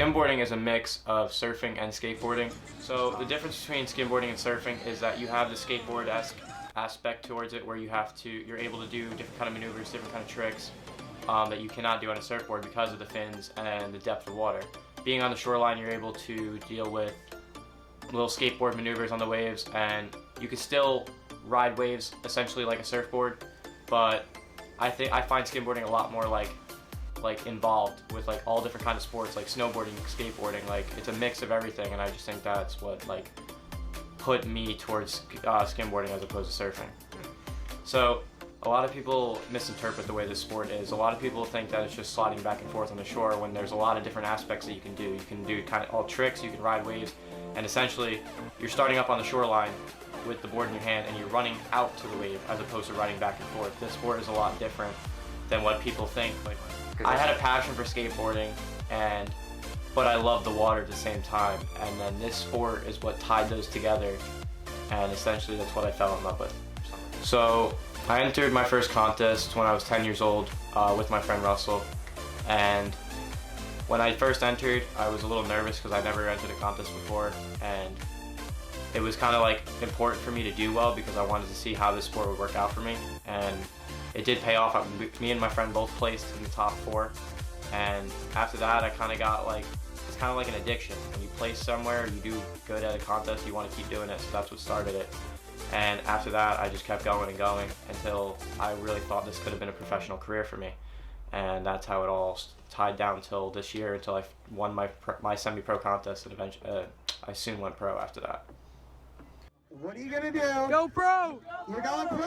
Skimboarding is a mix of surfing and skateboarding. So the difference between skimboarding and surfing is that you have the skateboard-esque aspect towards it, where you're able to do different kind of maneuvers, different kind of tricks that you cannot do on a surfboard because of the fins and the depth of water. Being on the shoreline, you're able to deal with little skateboard maneuvers on the waves, and you can still ride waves essentially like a surfboard, but I find skimboarding a lot more like involved with like all different kinds of sports, like snowboarding, skateboarding. Like, it's a mix of everything, and I just think that's what like put me towards skimboarding as opposed to surfing. So a lot of people misinterpret the way this sport is. A lot of people think that it's just sliding back and forth on the shore, when there's a lot of different aspects that you can do. You can do kind of all tricks, you can ride waves, and essentially you're starting up on the shoreline with the board in your hand and you're running out to the wave as opposed to riding back and forth. This sport is a lot different than what people think. Like, I had a passion for skateboarding, but I loved the water at the same time, and then this sport is what tied those together, and essentially that's what I fell in love with. So I entered my first contest when I was 10 years old with my friend Russell, and when I first entered, I was a little nervous because I never entered a contest before, and it was kind of like important for me to do well because I wanted to see how this sport would work out for me, and it did pay off. Me and my friend both placed in the top 4, and after that I kind of got like, it's kind of like an addiction. When you place somewhere, you do good at a contest, you want to keep doing it, so that's what started it. And after that, I just kept going and going until I really thought this could have been a professional career for me. And that's how it all tied down until this year, until I won my semi-pro contest, and eventually I soon went pro after that. What are you gonna do? Go pro! We're going pro!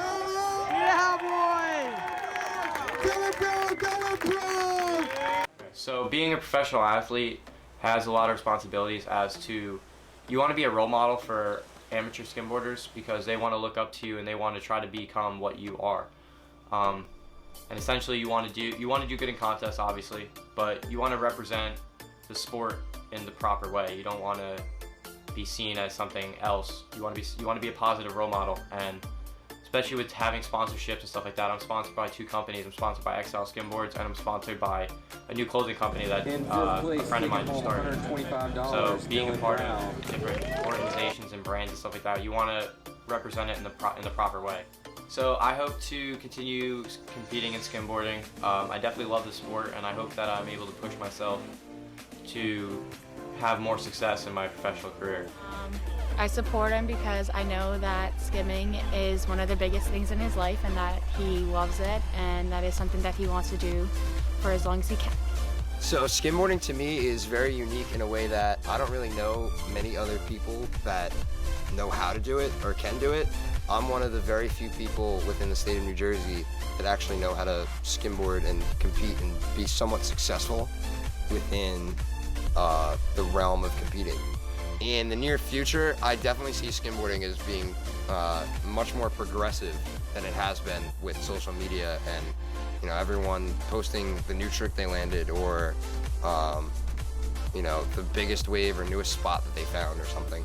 Yeah, boy! Going pro! Going pro! So being a professional athlete has a lot of responsibilities, as to, you want to be a role model for amateur skimboarders because they want to look up to you and they want to try to become what you are. And essentially you want to do good in contests, obviously, but you want to represent the sport in the proper way. You don't want to be seen as something else. You want to be a positive role model, and especially with having sponsorships and stuff like that. I'm sponsored by 2 companies. I'm sponsored by XL Skimboards, and I'm sponsored by a new clothing company that a friend of mine just started. So being a part of different organizations and brands and stuff like that, you want to represent it in the proper way. So I hope to continue competing in skimboarding. I definitely love the sport, and I hope that I'm able to push myself to have more success in my professional career. I support him because I know that skimming is one of the biggest things in his life, and that he loves it, and that is something that he wants to do for as long as he can. So skimboarding to me is very unique in a way that I don't really know many other people that know how to do it or can do it. I'm one of the very few people within the state of New Jersey that actually know how to skimboard and compete and be somewhat successful within the realm of competing. In the near future, I definitely see skimboarding as being much more progressive than it has been with social media and, you know, everyone posting the new trick they landed, or you know, the biggest wave or newest spot that they found or something.